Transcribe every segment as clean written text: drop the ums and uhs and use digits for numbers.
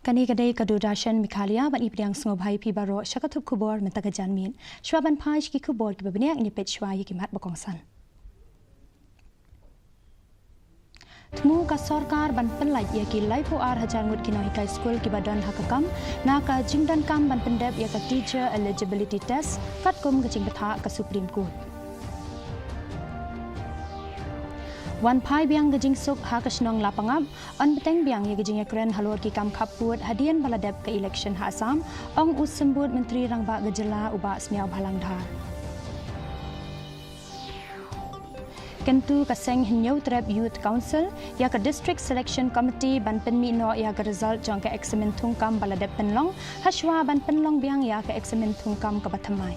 Kani kadai kadudashan Mikhalia ban ipriang sngobhai pi baro shakathup khubor mentaga janmin shwaban phaj ki khubor ki babniak ni pet shwa ki mat bakongsan Tmu ka sarkar ban penlai ya ki laipo ar hajar ngut kinoi kai school ki badan hakakam na ka jingdan kam ban pendep ya ka teacher eligibility test kat kum ka jing betha ka Supreme Court Wan pai biang gajing suk ha kasnong lapangap on beteng biang ya gajing yakren halor ki kam khaput hadian baladep ke election ha Assam ong usembut menteri rangba gejela uba smiau bhalang dhar Kentu kaseng hinyau trap youth council ya ka district selection committee ban penmi no ya ka result jong ka examen thungkam baladep penlong hashwa ban penlong biang ya ka examen thungkam ka bathamai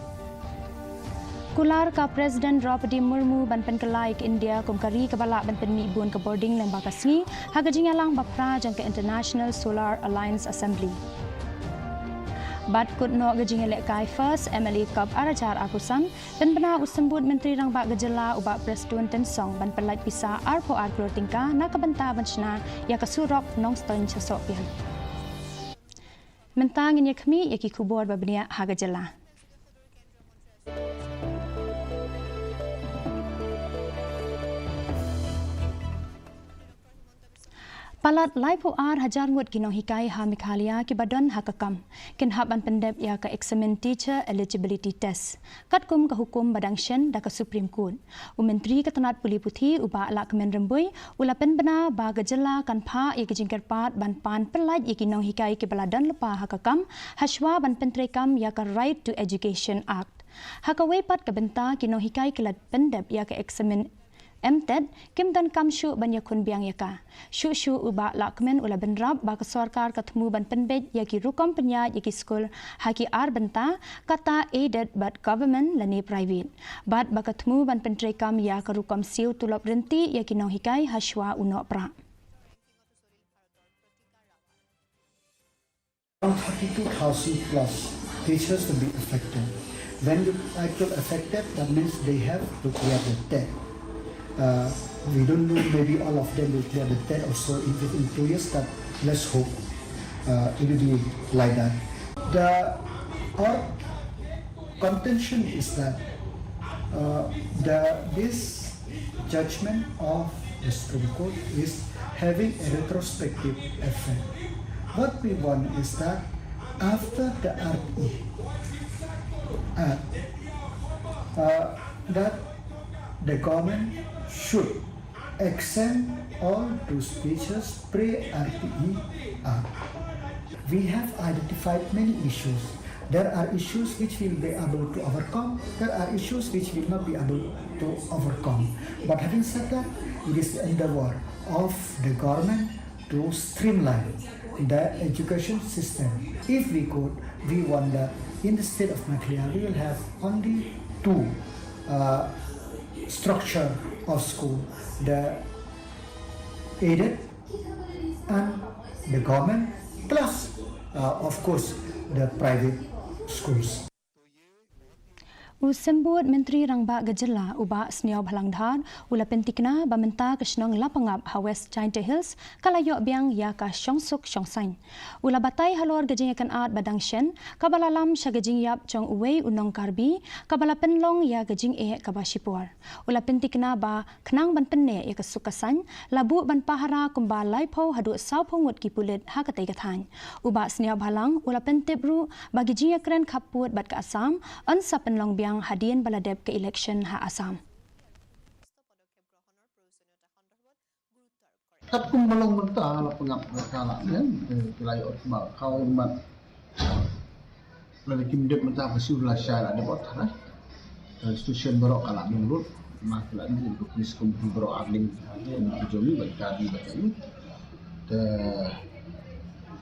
Kular ka President Draupadi Murmu ban penkelai ke India kumkari ke balak ban penmi bun ke boarding lembah kasngi hagajing alang bapra jang ke International Solar Alliance Assembly. Bat kut no gajing elek kai first MLA Cup arajar akusan dan bena usembut Menteri Rangbak Gejela ubak Presiden Tensong ban pelait pisa arpo agro tingka na kabenta banchna ya kasurok nong ston chasok pian. Mentang ini kami yaki kubor babnia hagajela. Palat laipo ar hajar ngut kinong hikai ha Mikhalia ki badan hakakam kin haban pendep ya ka examen teacher eligibility test kat kum ka hukum badang shen da ka Supreme Court menteri ketenat puli puthi uba ala kemen rembui ula pen bena ba gejela kan pha ya jingker pat ban pan pelat ya kinong hikai ki baladan lepa hakakam haswa ban pentrekam ya ka right to education act hakawe pat ka benta kinong hikai kilat pendep ya ka examen MTED kim dan kam syu ban yakun biang yaka syu uba lakmen ula benrab ba ka sarkar katmu ban penbet yaki rukom penya yaki school haki ar benta kata aided but government lani private bat ba katmu ban pentrekam ya ka rukom siu tulop renti yaki nong hikai haswa uno pra 32,000 plus teachers to be affected. When you actually affected, that means they have to clear the debt. We don't know, maybe all of them will clear the debt also within 2 years, but let's hope it will be like that. Our contention is that this judgment of the Supreme Court is having a retrospective effect. What we want is that after the RE Act, that the government should exempt all those teachers pre-RTE Act. We have identified many issues. There are issues which we will be able to overcome. There are issues which we will not be able to overcome. But having said that, it is the endeavor of the government to streamline the education system. If we could, we want that in the state of Meghalaya, we will have only two structure of school, the aided and the government, plus of course the private schools. Usembut Menteri Rangba Gejela uba smiau bhalang dhar ula pentikna bamenta kasnong lapangap ha West China Hills kalayo biang ya ka syongsuk syongsain ula batai halor gejing akan art badang shen kabalalam sya gejing yap chong uwei unong karbi kabala penlong ya gejing ka basipor ula pentikna ba khnang ban penne ya ka sukasan labu ban pahara kumba laipo hadu sau phongut ki pulit ha katai kathan uba smiau bhalang ula pentebru bagi jing akren khaput bat ka Assam on sa penlong biang hadian baladep ke election ha Assam. Kat kum malong mentah ala pengap kala kan kelai otma kau mat lagi kimdep mentah besul la syara de bot ha institution borok kala menurut mak la ni untuk miskum borok arling jomi bagi kadi bagi te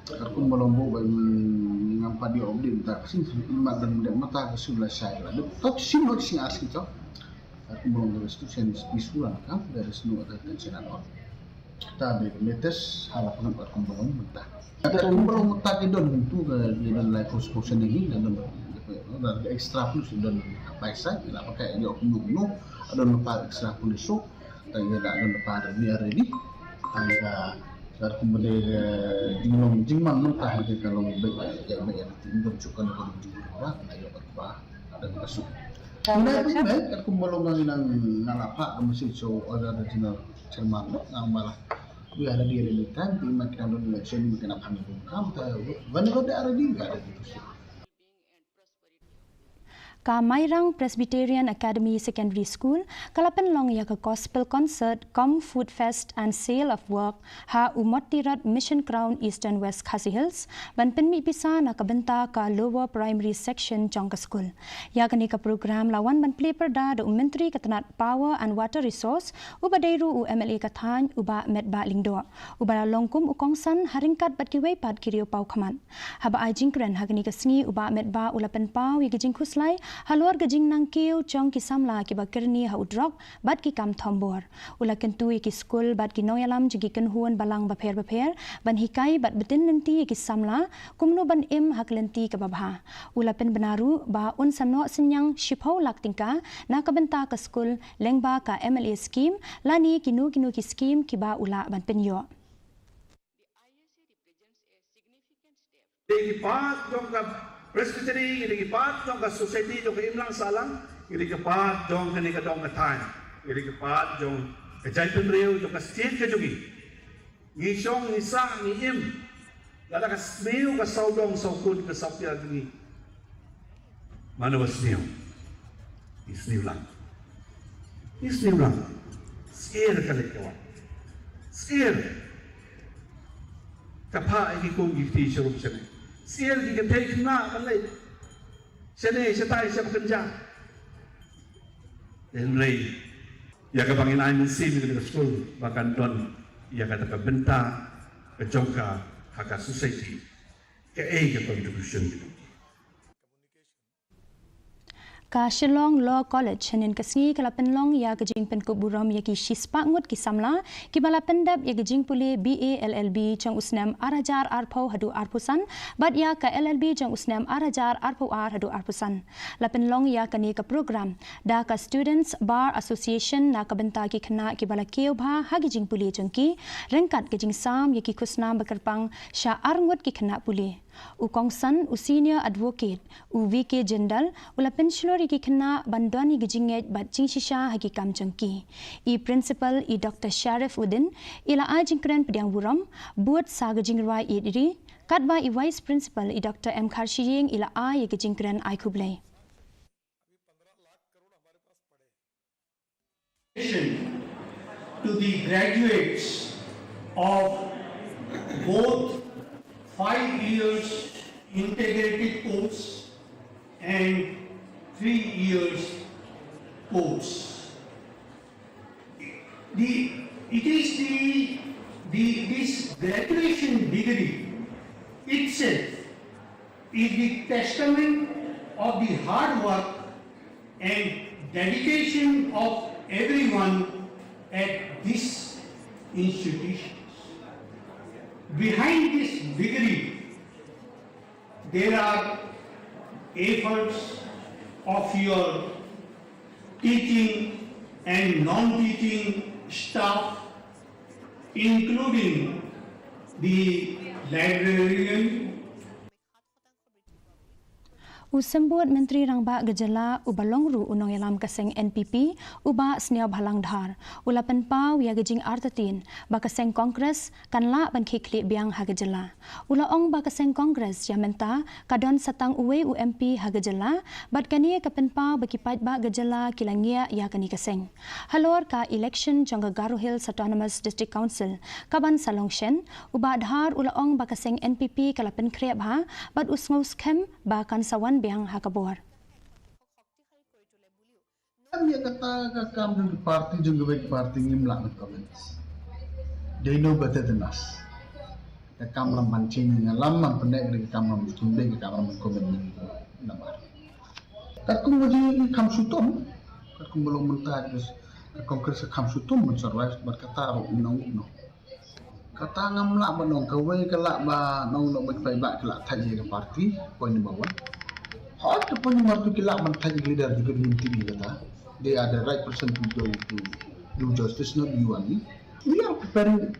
kat kum malong bo ngampa di obdin tak sing mak dan mata besul la syara de top sim hot sing asin to kum malong institution bisula kan dari semua attention on Tapi latest hal apa nak kumpulan mentah. Ada kumpulan mentah itu tentu di dalam konstruksi ini dan ada ekstra plus dan apa saja. Bila pakai dia kumpulan ada lepas ekstra plus so, tapi ada lepas ni hari ini. Ada Dar kemudian jinglong jingman mentah di kalau baik yang baik yang tinggal cukup kalau juga ayo berubah ada masuk. Kemudian kan kumbalong nang ngalapa mesti so original cerman nang malah we ada di limitan di makin ada election mungkin apa nih kam tahu wanita ada di ada gitu. Ka Mairang Presbyterian Academy Secondary School, kalapan long ya ka gospel concert, food fest and sale of work, ha Umotirat Mission Crown Eastern West Khasi Hills, ban penmi pisa na kabenta ka lower primary section jong ka school. Ya kani ka program lawan ban play perda da Menteri Ketenat Power and Water Resource, uba dairu MLA Kathan, uba Medba Lingdo, uba longkum ukongsan haringkat bat kiway pad kirio pau kaman. Haba ajingkren hagani ka sngi uba Medba ulapan pau ya gijing kuslay, haluar gajing nang kiu chong ki samla ki bakerni ha udrok bat ki kam thombor ula kentu ki skul bat ki noyalam jigi ken huan balang baper ban hikai bat betin lenti ki samla kumnu ban im hak lenti ka babha ula pen benaru ba un sano senyang shipau lak tingka na ka benta ka skul lengba ka MLA scheme lani kinu ki scheme ki ba ula ban penyo Presbytery, ini kepat dong ke society dong ke imlang salang, ini kepat dong ke nika dong ke time, ini kepat dong ke jaipen reu dong ke state ke jogi, ngisong nisa ngim, lada ke smeu ke saudong saukun ke sapia gini, mana was smeu, isniu lang, scare kali kawan, scare, kapha ikikung gifti shurup sini. Sial di ketai kena kan lay. Sene setai siapa kerja. Dan lay. Ya kebangin ain mesin di sekolah bahkan don ya kata kebenta kejongka hak society ke contribution gitu. Ka Shillong Law College hanin kasngi kala penlong ya gajing pen kuburam ya ki shispa ngut ki samla ki bala pendap ya gajing pule BA LLB chang usnam arajar arpau hadu arpusan bad ya ka LLB chang usnam arajar arpau hadu arpusan la penlong ya kani ka program da ka Students Bar Association na ka benta ki khna ki bala keu bha ha gajing pule changki rengkat gajing sam ya ki kusnam bakarpang sha arngut ki khna pule Ukongsan senior advocate VK Jendal ula pensilori ki kena bandwani gijinget bat jingshisha hagi kam jangki I principal I Dr. Sharif Udin ila ajingkren pediang buram buat sa gijingrwa I diri katba I vice principal I Dr. M Khasi ila ya gijingkren ai kublai to the graduates of both 5 years integrated course and 3 years course. This graduation degree itself is the testament of the hard work and dedication of everyone at this institution. Behind this degree, there are efforts of your teaching and non-teaching staff, including the librarian. Usambut Menteri Rangba Gejala ubalongru unong yalam kaseng NPP uba sniaw halang dhar ulapan pau ya gejing artatin ba kaseng Kongres kanla ban khikli biang hagejala ulaong ba kaseng Kongres ya menta kadon satang uwe UMP hagejala bat kani kapen pau bakipat ba gejala kilangia ya kani kaseng halor ka election jangga Garo Hills Autonomous District Council kaban Salongshen uba dhar ulaong ba kaseng NPP kalapen krep ha bat usngos kem ba kan sawan biang hakabor. Dia kata kakam dengan parti juga baik parti ngimlang comments. They know better than us. Kakam lam mancing ngalam pendek dari kakam lam tunde kakam lam komen nama. Kakam lagi kam sutum. Kakam belum mentah terus kongres kam sutum mensurvive berkata unang unang. Kata ngamla banong kawai kelak ba nong nok baik baik kelak tadi ke parti poin bawah. Hot to point martu kilak mantaj leader di community kata they are the right person to do justice not you and me. We are preparing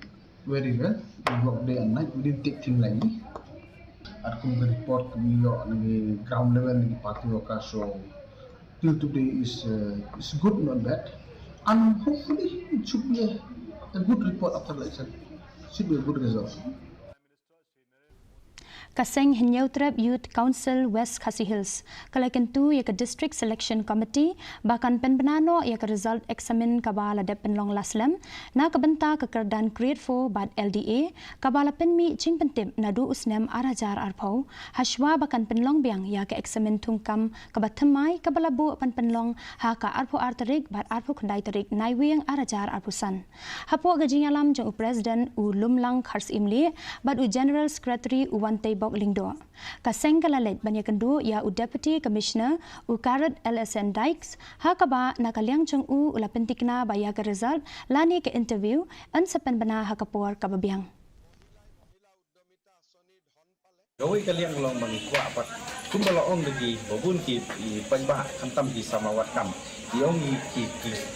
very well. We work day and night. We didn't take things lightly. Aku report ke New lagi ground level lagi party worker, so till today is good, not bad, and hopefully it should be a good report after election. Should be a good result. Kaseng Hinyautrap Youth Council West Khasi Hills. Kalakan tu ia ke District Selection Committee bahkan penbenano ia ke result examen kabala dep penlong laslam na kebenta kekerdan grade 4 bad LDA kabala penmi cing pentip nadu usnem arajar arpau haswa bahkan penlong biang ia ke examen tungkam kabatemai kabala bu penlong ha ka arpo arterik bad arpo kendai terik naiwiang arajar arpusan. Hapo gajing alam jong President u Lumlang Khars Imli bad u General Secretary u Wante Lingdo. Kaseng kalalet banyak kendu ya u Deputy Commissioner u Karat LSN Dykes hakaba nakaliang chung u ula pentikna baya ke result lani ke interview an sepen bana hakapor kababiang. Gawai kaliang long mangkwa apat kumbalaong lagi babun ki panba kantam ki samawat kam diong ki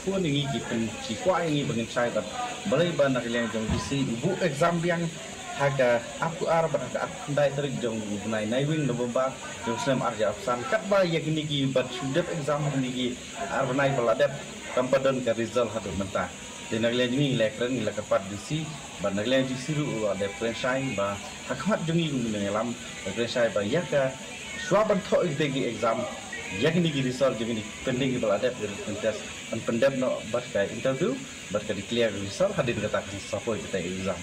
pun ini ki pen ki kwa ini bangin sai bat balai ban nakaliang jong bisi ibu exam biang haga aku arab haga andai terik jong bunai naiwing no bomba jong sem arja afsan kat ba yakni ki bat sudah exam ni ki arbanai baladet kampadon ke result hadu mentah de naglen ni lekren ni lakapat disi ba naglen di siru ada pressai ba hakmat jong ni ngelam pressai ba yaka swaban tho integi exam yakni ki result jong ni pending baladet test an pendem no bat ka interview bat ka declare result hadin kata support kita exam.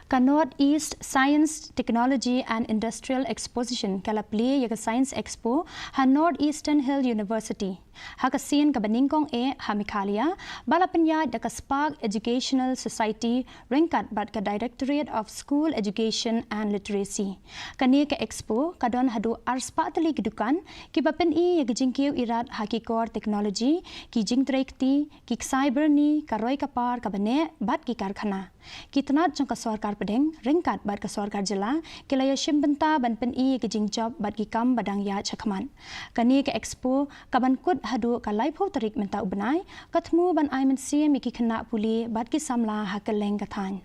Ka North East Science, Technology and Industrial Exposition kala play ya ka Science Expo ha North Eastern Hill University. Ha ka sin ka baningkong ha MEGHALAYA bala penya da ka Spark Educational Society ringkat bat ka Directorate of School Education and Literacy. Kani ka expo kadon hadu arspa tali kedukan ki bapen ya gijingkiu irat hakikor technology ki jingtrekti ki cyber ni karoi kapar ka bane bat ki karkhana. Kitnat jong ka sarkar pedeng ringkat bat ka sarkar jela kilaya shimbenta ban pen ke jing job bat ki kam badang ya chakman. Kani ka expo kaban kut hadu ka laipo tarik menta ubnai katmu ban ai men sim ki khna puli bat ki samla hakeleng kathan.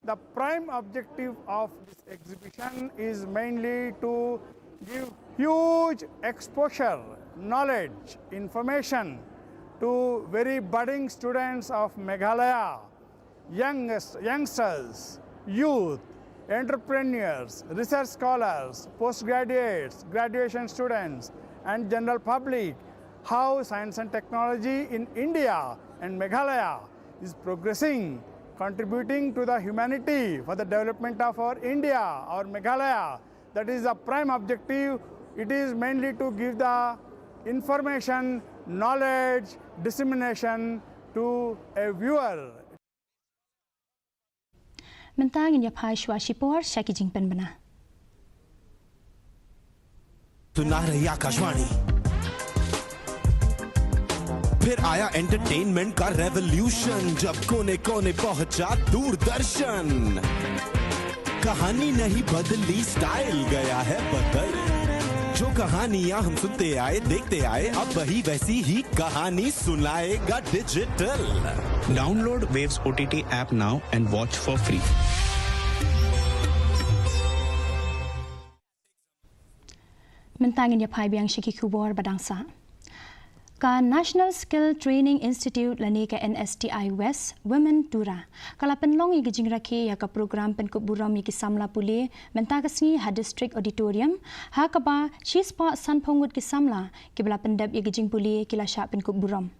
The prime objective of this exhibition is mainly to give huge exposure, knowledge, information to very budding students of Meghalaya, youngsters, youth, entrepreneurs, research scholars, postgraduates, graduation students, and general public, how science and technology in India and Meghalaya is progressing, contributing to the humanity for the development of our India, our Meghalaya. That is the prime objective. It is mainly to give the information, knowledge, dissemination to a viewer. Mentang in yapai shwashipor shaki jingpen bana. सुना रही आकाशवाणी फिर आया एंटरटेनमेंट का रेवोल्यूशन जब कोने कोने पहुंचा दूरदर्शन कहानी नहीं बदली स्टाइल गया है बदल जो कहानियां हम सुनते आए देखते आए अब वही वैसी ही कहानी सुनाएगा digital download waves OTT app now and watch for free Mentangin yapai biang shiki kubor badangsa. Ka National Skill Training Institute lani ka NSTI West Women Tura. Kala penlong i gijing rakhi ya ka program penkup buram i kisamla puli mentakasni ha district auditorium ha ka ba chispa sanphongut kisamla kibla pendap i gijing puli kila sha penkup buram.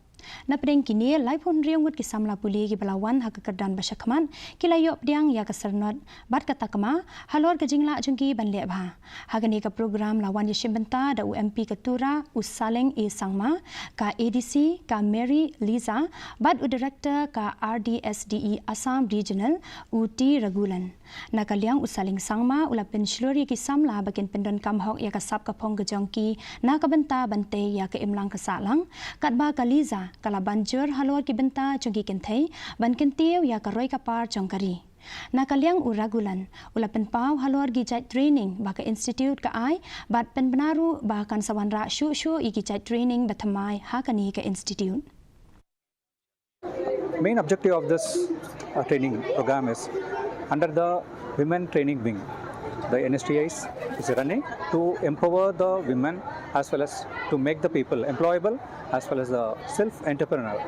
Na pedeng kini laipun riungut kisamla puli ki belawan ha kekerdan basyakman kila yop diang ya kasernot bat kata kema halor gejingla jungki ban le bha ha gani ka program lawan yashim benta da UMP ketura usaleng e sangma ka ADC ka Mary Liza bat u director ka RDSDE Assam Regional UT Regulan na kaliang usaling sangma ula penslori kisamla bakin pendon kamhok ya kasap ka phong gejongki na ka benta bante ya ka imlang kasalang kat ba ka Liza kala banjur halor ki benta chungki kenthei ban kentiu ya ka roi kapar chongkari na kaliang uragulan ula penpau halor gi jai training ba ka institute ka ai bat pen benaru ba kan sawanra shu i gi jai training bathamai ha kani ka institute main objective of this training program is under the Women Training Wing. The NSTIs is running to empower the women as well as to make the people employable as well as the self-entrepreneur.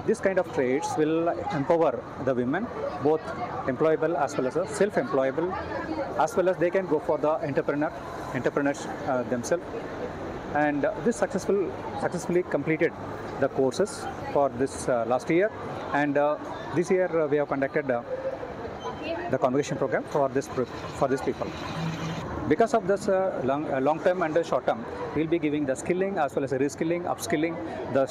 This kind of trades will empower the women, both employable as well as self-employable, as well as they can go for the entrepreneurs themselves. And this successfully completed the courses for this last year, and this year we have conducted the convocation program for these people. Because of this long term and the short term, we'll be giving the skilling as well as reskilling, upskilling the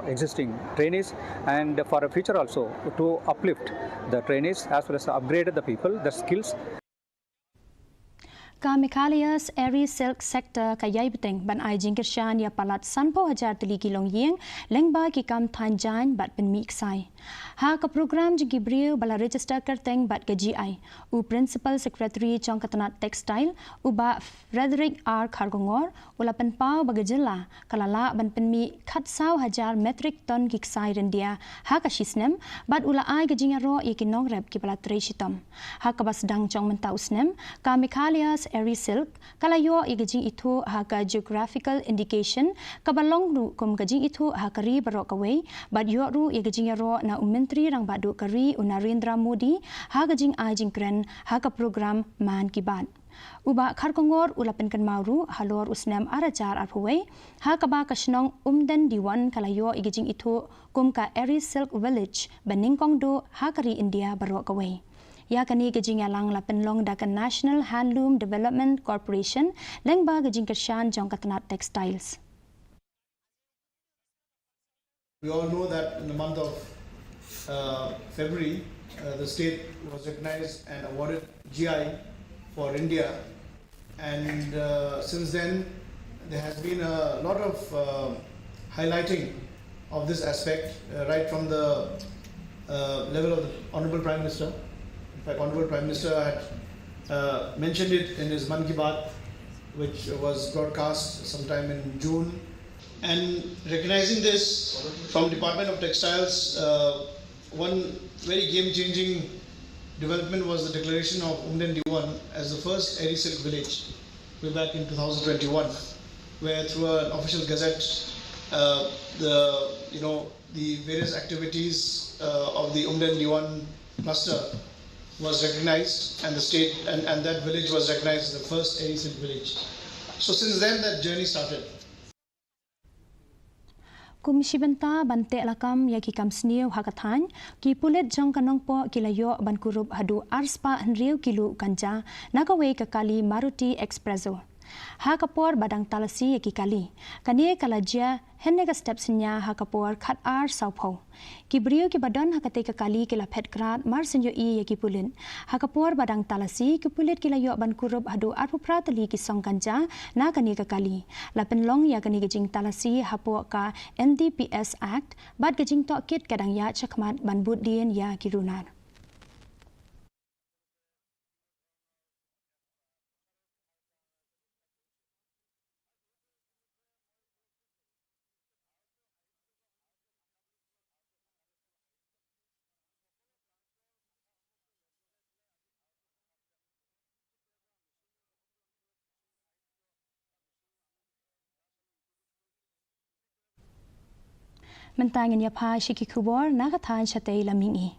existing trainees, and for a future also to uplift the trainees as well as upgrade the people, the skills. Ka MEGHALAYA's area silk sector kayay beteng ban ai jingkershan ya palat sanpo hajar teligi long yeng lengba ki kam thanjan bat pen mik sai. Ha ka program jigi brio bala register kerteng bat ke GI. U principal secretary chong katanat textile u ba Frederick R. Kargongor ula pen pau bagajela kalala ban pen mi khat saw hajar metric ton ki sai rendia ha ka shisnem bat ula ai ke jingaro ye ki nong rep ki bala treshitom. Ha ka bas dang chong menta usnem ka MEGHALAYA's area silk kalayo igajing itu haka geographical indication kabalong ru kum gajing itu hakari barok away but yo ru igajing ro na menteri rang badu kari Narendra Modi hagajing ajing kren haka program man kibat uba Kargongor ulapen kan mauru halor usnam arajar arhuwe hakaba kasnong umden diwan kalayo igajing itu kum ka area silk village baningkong do hakari India barok away. Ya kani gajing alang lapen long dakan National Handloom Development Corporation lengba gajing kershan jong katanat textiles. We all know that in the month of February, the state was recognized and awarded GI for India, and since then there has been a lot of highlighting of this aspect right from the level of the Honorable Prime Minister. In fact, Honorable Prime Minister had mentioned it in his Man Ki Baat, which was broadcast sometime in June. And recognizing this from Department of Textiles, one very game-changing development was the declaration of Umden Diwan as the first area silk village way back in 2021, where through an official gazette, the various activities of the Umden Diwan cluster was recognized, and the state and that village was recognized as the first area silk village. So since then, that journey started. Komisi Benta bante lakam ya ki kam sniu hakathan ki pulet jong kanong po kilayo ban kurup hadu arspa henriu kilu kanja nagawe ka kali Maruti Expresso. Ha kapor badang talasi ya ki kali kanie kalajia henne ka step sinya ha kapor khat ar saupho ki brio ki badan ha kate ka kali kila phet krat mar senyo I ya ki pulin ha kapor badang talasi ki pulet kilayo ban kurup hadu arpu pratali ki song kanja na kanie ka kali lapen long ya kani gejing talasi hapo ka NDPS Act bad gejing tok kit kadang ya chakmat ban bud dien ya ki runar. Mentangan ya pa shiki kubor nakatan shatay lamingi.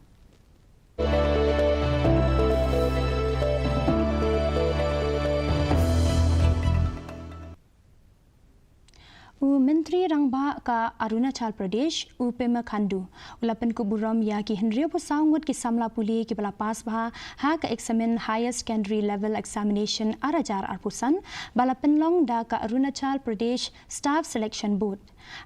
U Menteri Rangba ka Arunachal Pradesh u Pema Khandu ulapan kuburam ya ki Henry Posangut ki samla puli ki bala pas bha ha ka examine higher secondary level examination arajar arpusan balapan long da ka Arunachal Pradesh Staff Selection Board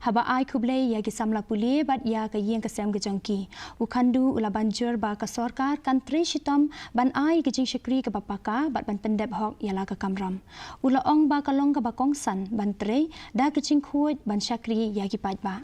haba ai kublai ya ki samla puli bat ya ka yeng ka sem gejangki u Khandu ulabanjur ba ka sarkar kantri shitam ban ai gejing shakri ka bapaka bat ban pendep hok yala ka kamram ula ong ba ka long ka bakongsan ban tre da gejing khuj ban shakri ya ki pat ba.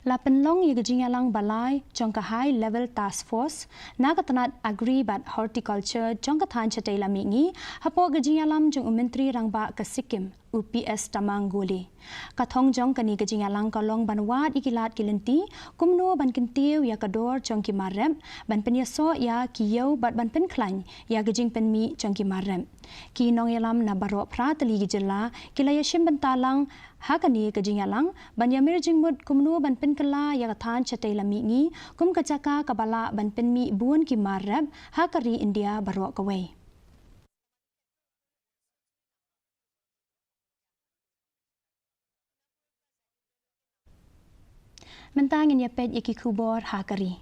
Lapan long ya gejingalang balai jongka high level task force nagatanat agri bat horticulture jongka than chatai lamingi hapo gejingalam jong menteri rangba ke Sikkim UPS Tamanggoli. Kathong jong kani gejingalang kalong banwat ikilat kilenti kumno ban kintiu ya kador jong ki marem ban penyaso ya kiyau bat ban penklan ya gejing penmi jong ki marem. Ki nong yalam na barok prateli gijela kilaya shimbentalang hakani gejingalang ban ya mirjing mud kumno ban penkala ya kathan chatai lamingi kum kajaka kabala ban penmi buon ki marem hakari India barok kawai. Mentangin ya ped iki kubor hakari.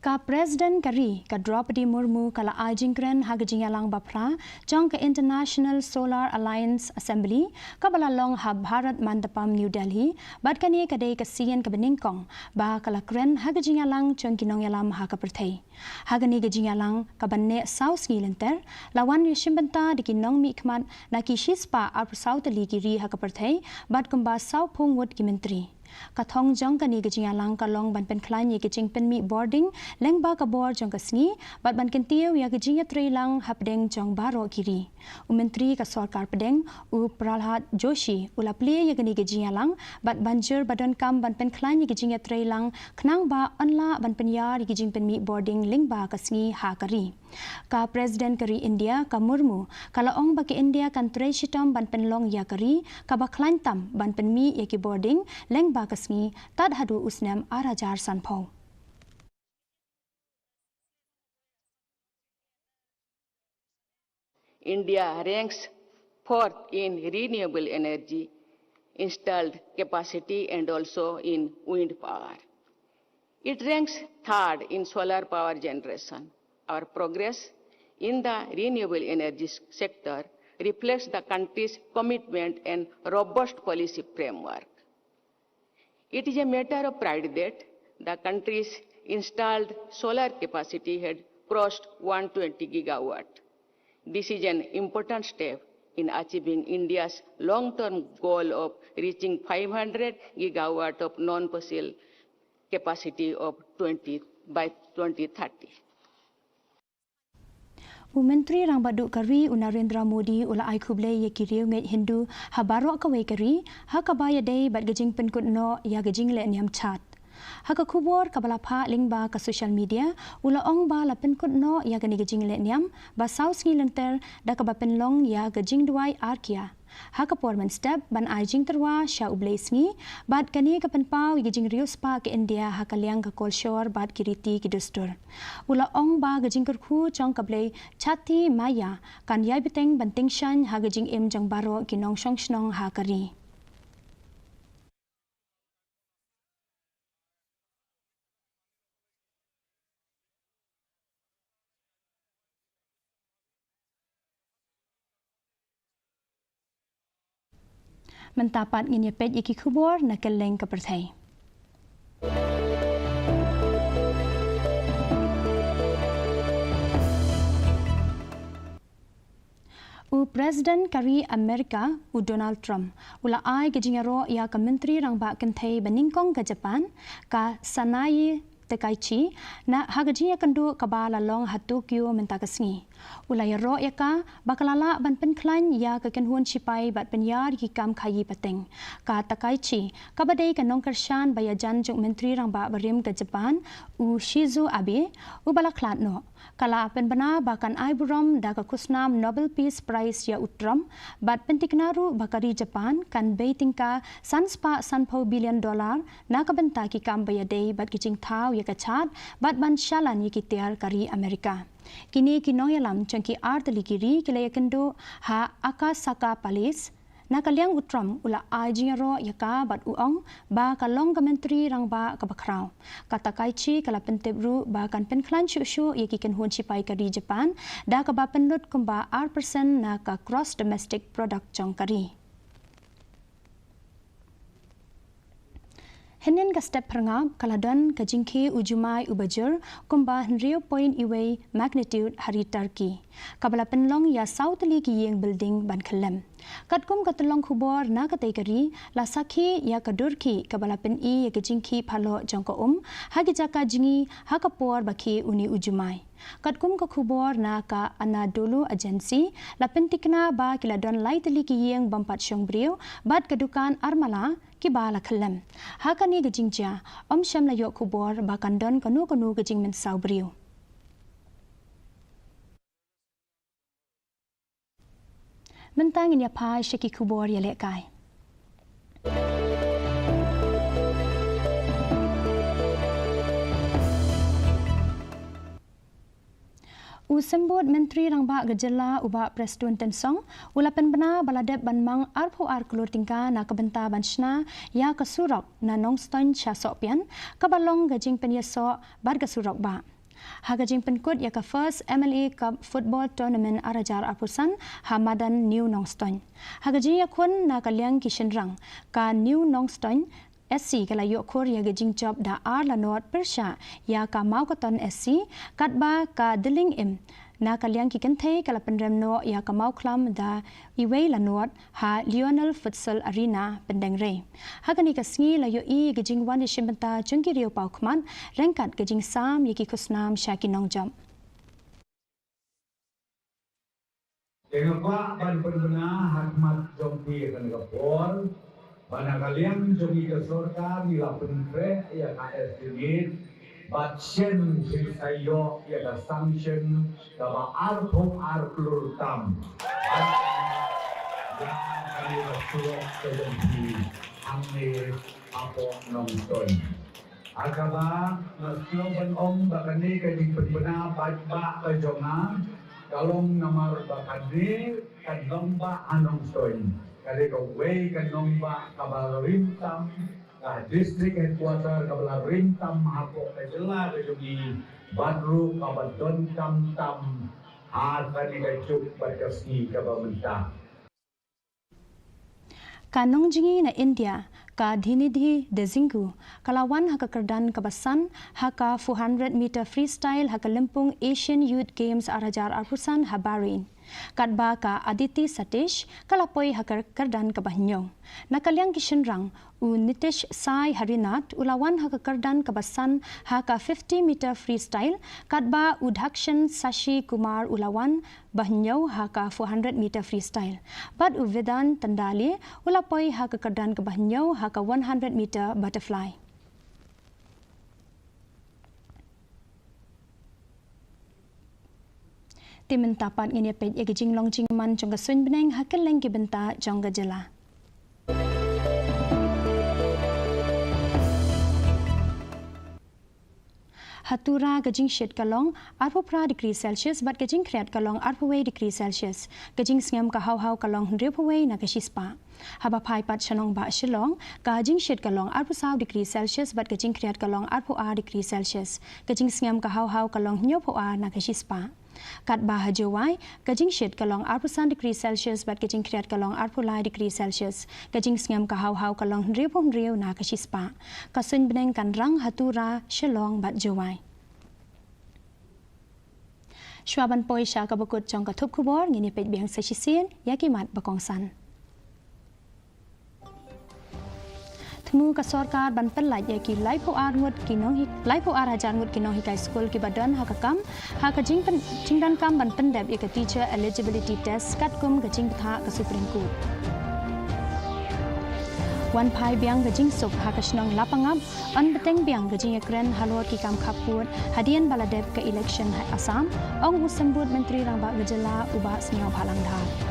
Ka Presiden Kari ka Draupadi Murmu kala ajingkren hagajingalang bapra jong ka International Solar Alliance Assembly ka balalong ha Bharat Mandapam New Delhi bad kani kadai ka sian ka beningkong ba kala kren hagajingalang jong kinong yalam ha ka perthai hagani gajingalang ka banne South Ngilenter lawan yishimbenta di kinong mi khmat na ki shispa ar South Ligiri ha ka perthai bad kumba South Phongwot ki menteri Kathong jong kani gejingalang kalong ban pen klan ye gejing pen mi boarding lengba ka bor jong kasni bat ban kentiu ya gejing trailang hapdeng jong baro kiri menteri ka sarkar pedeng u Pralhat Joshi ulapli ya gani gejingalang bat banjur badan kam ban pen klan ye gejing trailang khnang ba anla ban pen yar gejing pen mi boarding lengba kasni ha kari ka Presiden Kari India ka Murmu kala ong bagi India kan tray shitam ban pen long ya kari ka baklan tam ban pen mi ya ki boarding lengba kasni tad hadu usnam arajar sanpau. India ranks fourth in renewable energy installed capacity and also in wind power. It ranks third in solar power generation. Our progress in the renewable energy sector reflects the country's commitment and robust policy framework. It is a matter of pride that the country's installed solar capacity had crossed 120 gigawatt. This is an important step in achieving India's long-term goal of reaching 500 gigawatt of non-fossil capacity of by 2030. Menteri Rang Baduk Kari Narendra Modi ula ai khublei ye kiriu ngai Hindu ha barok kawai kari ha kabaya dei bat gejing penkut no ya gejing le niam chat ha ka khubor kabala pha lingba ka social media ula ong ba la penkut no ya gani gejing le niam ba saus ngi lenter da ka ba penlong ya gejing duai arkia ha ka porman step ban ai jing terwa sha ublei sngi bat kani ka penpau gejing rius pa ke India ha ka liang ka kolshor bat kiriti ki dustur ula ong ba gejing kerkhu chong ka blei chati maya kan yai biteng banting shan ha gejing em jang baro kinong shong shnong ha kari mentapat ngin pet iki khubor na keleng ka perthai Presiden Kari Amerika Donald Trump ula ai gejingaro ya ka menteri rangba kenthai beningkong ka Japan ka Sanai Takaichi na hagajiya kandu kabala long hatukyo mentakasngi ula ya ro ya ka bakalala ban penklan ya ka kenhuan sipai bat penyar ki kam khayi pateng ka Takaichi kabadai ka nongkarshan bayajan jung menteri rangba barim ka Japan Shizu Abe balaklat no kala penbana bakan aiburam da ka kusnam Nobel Peace Prize ya utram bat pentiknaru bakari Japan kan beitingka sanspa sanpau $1 billion na ka benta ki kam bayadei bat kicing thau ya ka chat bat ban shalan ya ki tiar kari Amerika kini kinoyalam changki artali kiri kilaya kendo ha akasaka palis nakaliang utram ula ajingaro yaka bat uong ba kalong ka menteri rangba ka bakraw katakaichi kala pentebru ba kan penklan shu yaki kan huan sipai kari Japan da ka ba penlut kumba R% na ka gross domestic product jong kari Henin ka step perngap kaladan ka jingki ujumai ubajur kumba 0.1 magnitude hari Turkey. Kabala penlong ya sautli ki yeng building ban kelem. Katkum katulong kubor na kategori la sakhi ya kadurki kabala pen I ya jingki phalo jongko hagi jaka jingi hakapor baki uni ujumai. Katkum ka kubor na ka Anadolu agency la pentikna ba kiladon laitli ki yeng bampat syongbriu bad kedukan armala kibala kelem. Hakani gejingja syam la yok kubor bakan don kanu gejing men saubriu. Mentang ini apa syeki kubor ya lekai. Usembut Menteri Rangba Gejala Uba Presiden Tensong ulapan bena baladep banmang arpo kelur tingka na kebenta banshna ya kesurok na nongston chasopian kabalong gajing penyesok bar kesurok ba. Hagajing penkut ya ka first MLA Cup Football Tournament arajar apusan Hamadan New Nongston. Hagajing ya kun na kaliang kishenrang ka New Nongston SC kala yok khor ya gajing job da lanot persha ya ka mau katon SC katba ka diling im na kaliang kikenthe kala penremno ya ka mau klam da iwei lanot ha Lionel Futsal Arena pendengre hagani ka sngi la yo I gajing wan shimbanta jungki rio pau khman rengkat gajing sam yiki kusnam shakinong jam Dengan Pak ban benar hakmat jompi kan kapor Mana kalian jogi ke surga bila pentre ya KS unit batchen sayo ya da sanction da arthong arklur tam ya kali surat kedengi amne apo nongton akaba nasyo ban bakani kajing penbena ba kajona kalong namar bakani kadlomba anongton kali kau way kanongba kabal rintam district headquarter kabal rintam hapo kajela kajugi badru kabadon tam kani kajuk badkasi kabamenta Kanong jingi na India ka dhinidhi dezinggu kalawan haka kerdan kabasan haka 400 meter freestyle haka lempung Asian Youth Games arajar arpusan Habarin. Katba ka Aditi Satish kalapoi hakar kerdan kabahnyong. Nakaliang kishenrang Nitish Sai Harinat ulawan haka kerdan kabasan haka 50 meter freestyle katba Udhakshan Sashi Kumar ulawan bahnyaw haka 400 meter freestyle. Bad Vedan Tandali ulapoi haka kerdan kabahnyaw haka 100 meter butterfly. Timen tapat ngini pet ya gijing long jingman jong kasun beneng hakil leng benta jong gajela. Hatura gajing shed kalong arpo pra degree Celsius bat gajing kreat kalong arpo way degree Celsius. Gajing sngam ka hau kalong 100 way na kashispa. Haba pai pat shanong ba shilong gajing shed kalong arpo saw degree Celsius bat gajing kreat kalong arpo a degree Celsius. Gajing sngam ka hau kalong 9 a na kashispa. Kat bah jawai gajing shed kalong 8% degree Celsius bat gajing kreat kalong 8 degree Celsius gajing sngam ka hau kalong 100 na kashispa kasun beneng kan rang hatura shilong bat jawai Shwaban poi sha ka bakut jong ka thup khubor ngini pet biang sa shisin yakimat bakongsan Temu ka sarkar ban pelaj ya ki laipo arngut kinong laipo arajan ngut kinong hikai school ki badan hakakam haka jingdan kam ban pendep ya ka teacher eligibility test katkum ka jing tha ka supreme court Wan pai biang ka jing sup haka shnong lapangap an beteng biang ka jing ekren halot ki kam khaput hadian baladep ka election Assam ong usambut menteri rangba gejala uba sniaw phalang dhar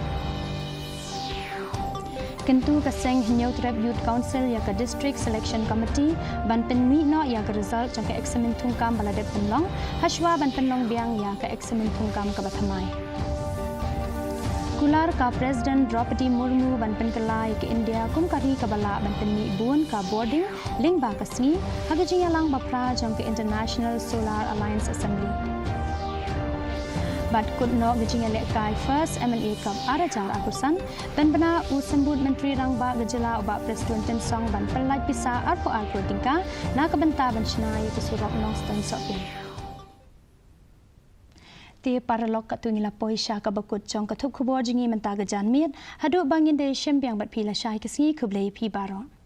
Kentu kaseng hinyau trap youth council ya ka district selection committee ban penmi no ya ka result jang ka examen thungkam baladep penlong hashwa ban penlong biang ya ka examen thungkam ka bathamai Kular ka President Draupadi Murmu ban penkelai ke India kum kari ka bala ban penmi bun ka boarding ling ba kasni hagajing yalang bapra jang ka International Solar Alliance Assembly บัดกุดนอกgejing elekai first M&A Cup Arajar Akusan ben bena usambut Menteri Rangba gejala oba Presiden Tensong ban pelai pisa arpo agro tingka na kebenta benchna yaitu surok nong steng sopin Ti paralok katungila poisha kabakut jong katup kubor jingi mentaga janmit hadu bangin de shembiang bat pila syai kesingi kublai pi barong